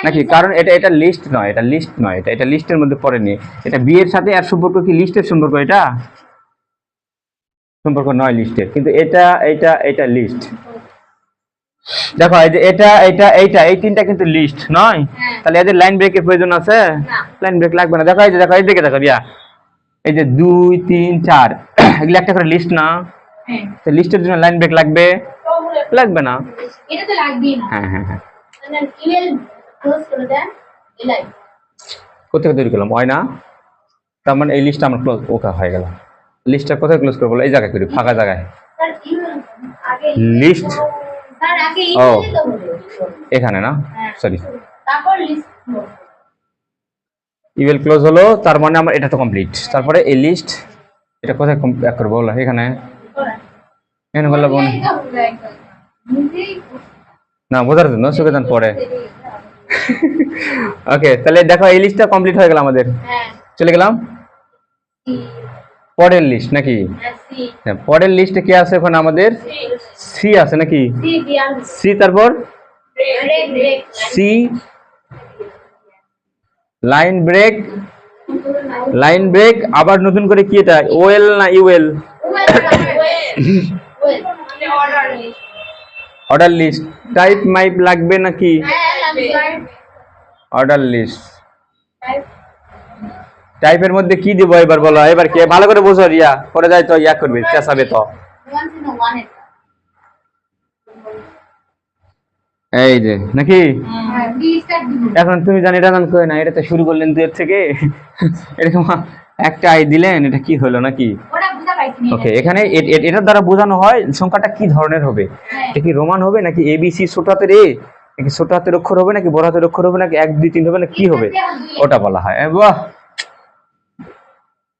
নাকি? কারণ এটা লিস্ট নয়, এটা লিস্টের মধ্যে পড়েনি। এটা বি এর সাথে আর সম্পর্ক কি লিস্টের সম্পর্ক? এটা সম্পর্ক নয় লিস্টের, কিন্তু এটা লিস্ট। দেখো এই যে এইটা এই তিনটা কিন্তু লিস্ট নয়, তাহলে এদের লাইন ব্রেকের প্রয়োজন আছে? লাইন ব্রেক লাগবে না। দেখো এই দিকে দেখো বিয়া, এই যে 2 3 4 এগুলো একটা করে লিস্ট না, তো লিস্টের জন্য লাইন ব্রেক লাগবে না। এটা তো লাগবেই না। হ্যাঁ মানে ইমেল ক্লোজ করে দেন এলাই কোথায় তৈরি করলাম হয় না, তার মানে এই লিস্টটা আমার ক্লোজ ওকে হয়ে গেল। লিস্টটা কোথায় ক্লোজ করবো? এই জায়গায় করি, ফাঁকা জায়গায় স্যার ইমেল আগে লিস্ট। স্যার আগে ও ইমেল তো বলে এখানে না, সরি, তারপর লিস্ট ইমেল ক্লোজ হলো, তার মানে আমার এটা তো কমপ্লিট। তারপরে এই লিস্ট এটা কোথায় এক করবো বলো? এখানে করলে না, বোঝার জন্য চোখে যান পরে। ওকে, তাহলে দেখো এই লিস্টটা কমপ্লিট হয়ে গেল আমাদের। চলে গেলাম পরের লিস্ট নাকি? হ্যাঁ, পরের লিস্টে কি আছে এখন আমাদের? সি আছে নাকি? সি, তারপর সি লাইন ব্রেক, আবার নতুন করে কি এটা ওএল না ইউএল? Order list. টাইপ মাইপ লাগবে নাকি? Order list. টাইপের মধ্যে কি দিব এবার বলো? এবার কে ভালো করে বোঝো, রিয়া পরে যায় তো ইয়া করবে, চেঁচাবে তো। এই যে নাকি এখন তুমি জানি এটা কই না, এটা তো শুরু করলেন 2 এর থেকে, এরকম একটা আই দিলেন, এটা কি হলো নাকি? ওকে, এখানে এটার দ্বারা বোঝানো হয় সংখ্যাটা কি ধরনের হবে। এটা কি রোমান হবে নাকি এবিসি ছোট হাতের এ, নাকি ছোট হাতের অক্ষর হবে নাকি বড় হাতের অক্ষর হবে নাকি 1 2 3 হবে না কি হবে, ওটা বলা হয়। বাহ,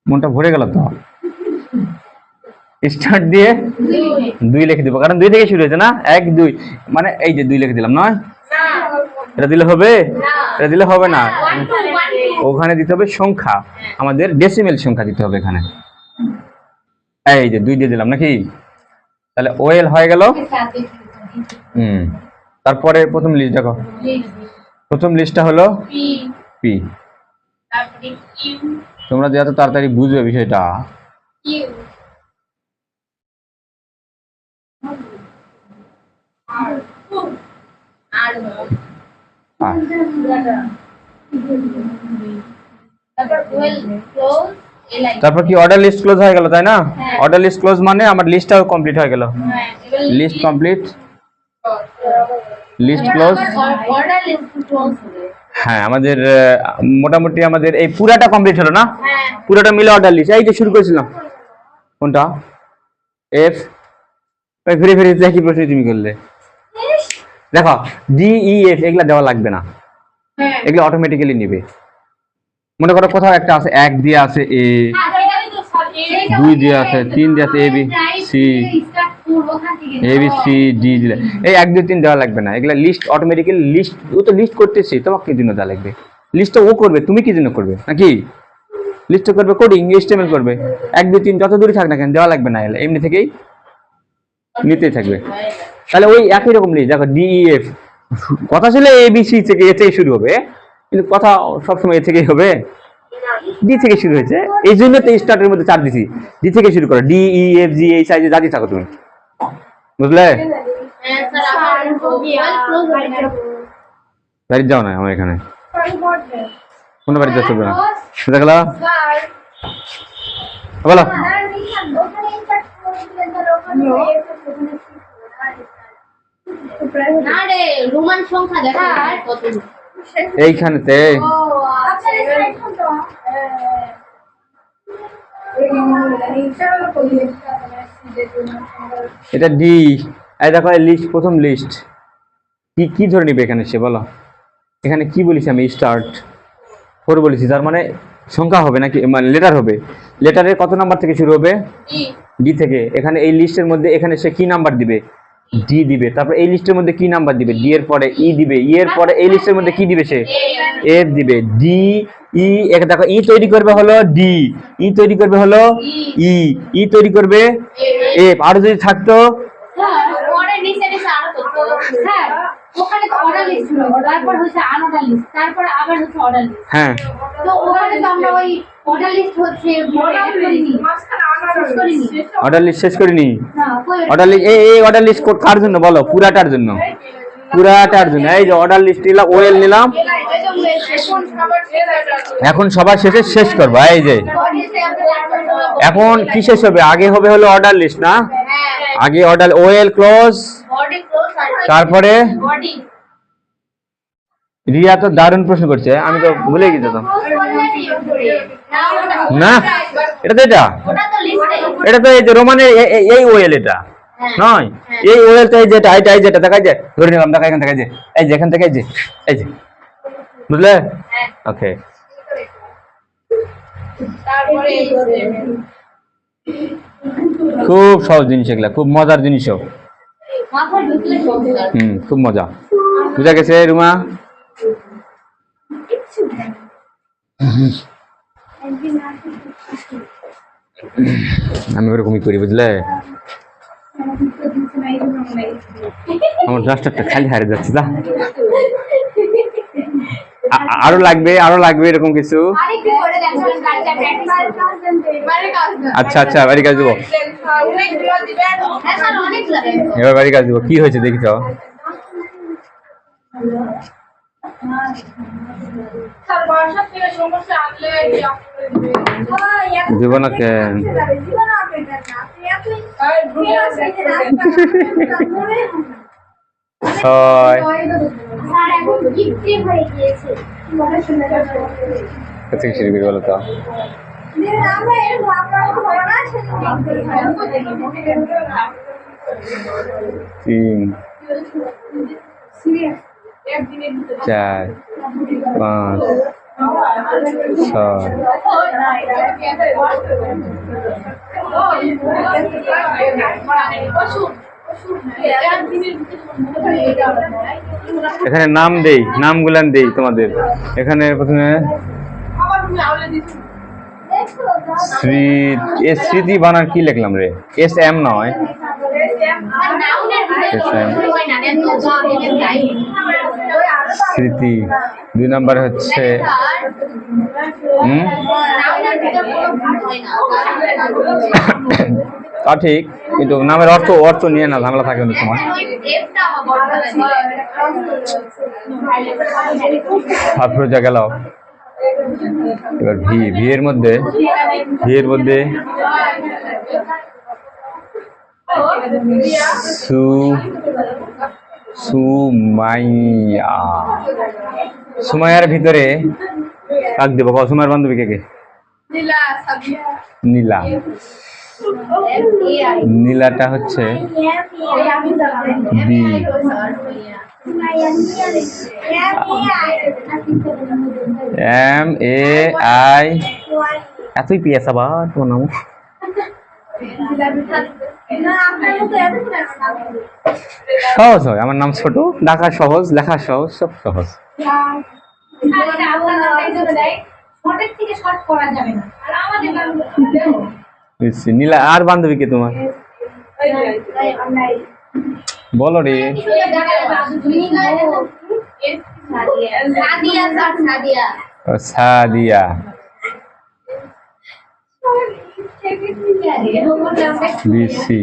মনটা ভরে গেল তো। স্টার্ট দিয়ে 2 লিখে দিব, কারণ 2 থেকে শুরু হয়েছে না, 1 2, মানে এই যে 2 লিখে দিলাম নয়, এটা দিলে হবে? এটা দিলে হবে না, ওখানে দিতে হবে সংখ্যা, আমাদের ডেসিমেল সংখ্যা দিতে হবে এখানে। এই যে 2 দিয়ে দিলাম নাকি? তাহলে ওএল হয়ে গেল। তারপরে প্রথম লিস্ট দেখো, প্রথম লিস্টটা হলো পি। তোমরা যত তাড়াতাড়ি বুঝবে বিষয়টা। তারপর কি অর্ডার লিস্ট ক্লোজ হয়ে গেল, তাই না? অর্ডার লিস্ট ক্লোজ মানে আমার লিস্টটাও কমপ্লিট হয়ে গেল। List complete, list close. হ্যাঁ, আমাদের মোটামুটি আমাদের এই পুরাটা কমপ্লিট হলো না, পুরাটা মিলে অর্ডার লিস্ট। এই যে শুরু করেছিলাম কোনটা, এফ, ফিরে ফিরে একই প্রশ্ন তুমি করলে। দেখো ডি ই এফ এগুলা দেওয়া লাগবে না, এগুলো অটোমেটিক্যালি নিবে। মনে করো কোথাও একটা আছে 1 দিয়ে আছে এ, 2 দিয়ে আছে, 3 দিয়ে আছে A B C, A B C D দিলে এই 1 2 3 দেওয়া লাগবে না, এগুলা লিস্ট অটোমেটিক্যালি লিস্ট। ও তো লিস্ট করতেছি, তোমাকে কি জন্য দেওয়া লাগবে? লিস্টটা ও করবে, তুমি কি জন্য করবে নাকি? লিস্টটা করবে কোডিং, এইচটিএমএল করবে। 1 2 3 যত দূরে থাক না কেন দেওয়া লাগবে না, এমনি থেকেই নিতেই থাকবে। তাহলে ওই একই রকম লিস্ট দেখো ডি ই এফ, কথা ছিল এ বি সি থেকে, এ থেকে শুরু হবে, কিন্তু কথা সবসময় এ থেকেই হবে, ডি থেকে শুরু হয়েছে, এই জন্য তো স্টার্টের মধ্যে 4 দিছি, ডি থেকে শুরু করো, ডি ই এফ জি এই সাইজে জাতি থাকো তুমি, বুঝলে? বাড়ি যাও না আমার এখানে, কোনো বাড়ি যাচ্ছে না, দেখলা বলো। এইখানেতে এটা ডি। এই দেখো লিস্ট, প্রথম লিস্ট কি কি ধরে নিবে এখানে সে বলো? এখানে কি বলেছি আমি স্টার্ট 4 বলেছি, তার মানে সংখ্যা হবে নাকি, মানে লেটার হবে। লেটারের কত নাম্বার থেকে শুরু হবে? ডি থেকে। এখানে এই লিস্টের মধ্যে এখানে সে কি নাম্বার দিবে? ডি দিবে। তারপর এই লিস্টের মধ্যে কি নাম্বার দিবে? ডি এর পরে ই দিবে। ই এর পরে এই লিস্টের মধ্যে কি দিবে সে? এফ দিবে। ডি ই, এক দেখো ই তৈরি করবে হলো ডি, ই তৈরি করবে হলো ই, ই তৈরি করবে এফ। আর যদি থাকতো স্যার পরে নিচে নিচে আরো তো স্যার ওখানে তো অর্ডার লিস্ট রয়েছে, তারপর হচ্ছে আনঅর্ডার লিস্ট, তারপর আবার হচ্ছে অর্ডার লিস্ট। হ্যাঁ, তো ওখানে তো আমরা ওই অর্ডার লিস্ট হচ্ছে অর্ডার লিস্ট শেষ করিনি। না কই অর্ডার লিস্ট এই অর্ডার লিস্ট কার জন্য বলো? পুরাটার জন্য, পুরাটার জন্য। এই যে অর্ডার লিস্ট নিলাম, ওএল নিলাম, এখন সবার শেষে শেষ করবো। এই যে এখন কি শেষ হবে? আগে হবে হলো অর্ডার লিস্ট না, আগে অর্ডার ওএল ক্লোজ, তারপরে রিয়া তো দারুণ প্রশ্ন করছে, আমি তো ভুলে গেছি তো। না, এটা তো এটা তো এই যে রোমানের এই ওএল, এটা নয়। এই ওএল তো এই যেটা, এই যেটা দেখা যায়, ধরে নিলাম, দেখা এখান থেকে, এই যে এখান থেকে, এই যে বুঝলে? ওকে, খুব সহজ জিনিস এগুলা, খুব মজার জিনিসও। খুব মজা। বুঝা গেছে রুমা? আমি ওরকমই করি, বুঝলে? আমার ডাস্টারটা খালি হারিয়ে যাচ্ছে। যা, আরো লাগবে, আরো লাগবে এরকম কিছু। আচ্ছা আচ্ছা, বাড়ি কাজ দেবো, এবার বাড়ি কাজ দেবো। কি হয়েছে দেখি তো। দেবো না কেন? ছয় কোথেকে শুরু করি বলো তো? তিন, চার, পাঁচ, ছয়, এখানে নাম দেই, নামগুলান দেই তোমাদের। এখানে প্রথমে স্মৃতি বানান কি লিখলাম রে? এস এম নয়, স্মৃতি। 2 নাম্বার হচ্ছে তা ঠিক, কিন্তু নামের অর্থ অর্থ নিয়ে না ঝামেলা থাকে অনেক সময়। আফরোজা গেল। এবার ভি, ভি এর মধ্যে, ভি এর মধ্যে সুমাইয়া। সুমাইয়ার ভিতরে কাক দেবো? সুমাইয়ার বান্ধবী কে কে? নীলা। নীলাটা হচ্ছে বি। এম এ আই, এতই পিএস আবার তোমার নাম। সহজ হয়, আমার নাম ছোট, ডাকা সহজ, লেখা সহজ, সব সহজ। নীলা। আর বান্ধবী কে তোমার? বলো রে। সাদিয়া। বিসি।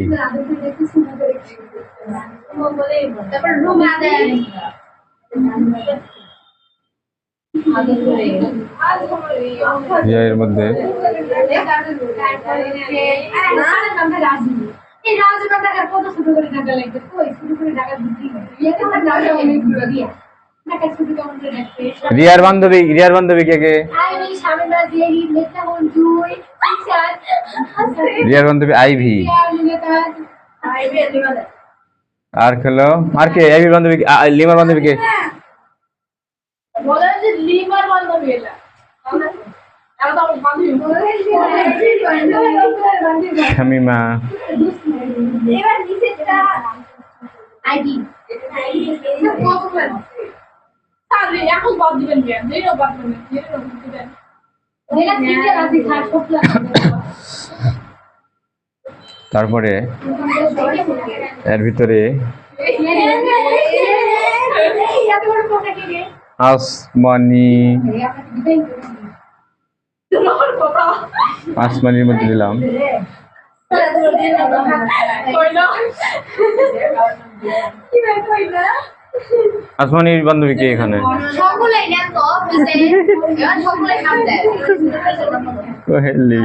এর মধ্যে রিয়ার বান্ধবী, রিয়ার বান্ধবী কে কে? রিয়ার বান্ধবী আইভি। আর খেলো আর কে? আইভি বান্ধবী, লিমার বান্ধবী কে? বলেন যে লিভার বান্ধবী এটা এটা তো আমার বান্ধবী শামিমা, এবার নিচেটা আইডি কত করে তাহলে এখন বাদ দিবেন কেন যেটা বাদ দিবেন যেটা দিবেন এটা সিঙ্গেল আছে স্যার সব তারপরে এর ভিতরে আসমানি, আসমানির মধ্যে দিলাম। আসমানির বান্ধবী কে এখানে? সকলে নেন তো বুঝতে এবার সকলে নাম দেয় কোহেলি,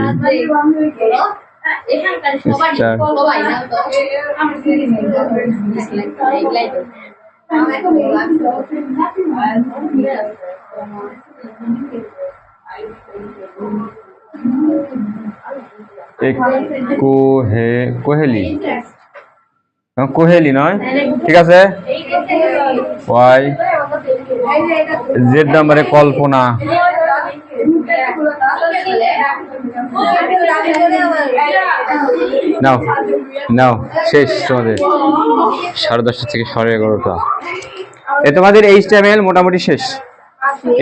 এখানকার সবাই Star. সবাই নাম তো আমার এক কোহেলি, কোহেলি নয়, ঠিক আছে। ওয়াই জেড নাম্বারে কল্পনা, নাও নাও শেষ তোমাদের 10:30 থেকে 11:30। তোমাদের HTML মোটামুটি শেষ,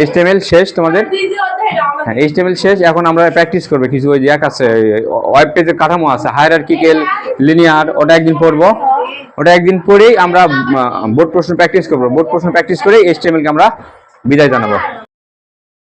HTML শেষ তোমাদের। হ্যাঁ, HTML শেষ। এখন আমরা প্র্যাকটিস করবো কিছু, ওই যে এক আছে ওয়েব পেজের কাঠামো আছে হায়ারার্কিক্যাল লিনিয়ার, ওটা একদিন পড়বো। ওটা একদিন পড়েই আমরা বোর্ড প্রশ্ন প্র্যাকটিস করবো। বোর্ড প্রশ্ন প্র্যাকটিস করে HTML কে আমরা বিদায় জানাবো।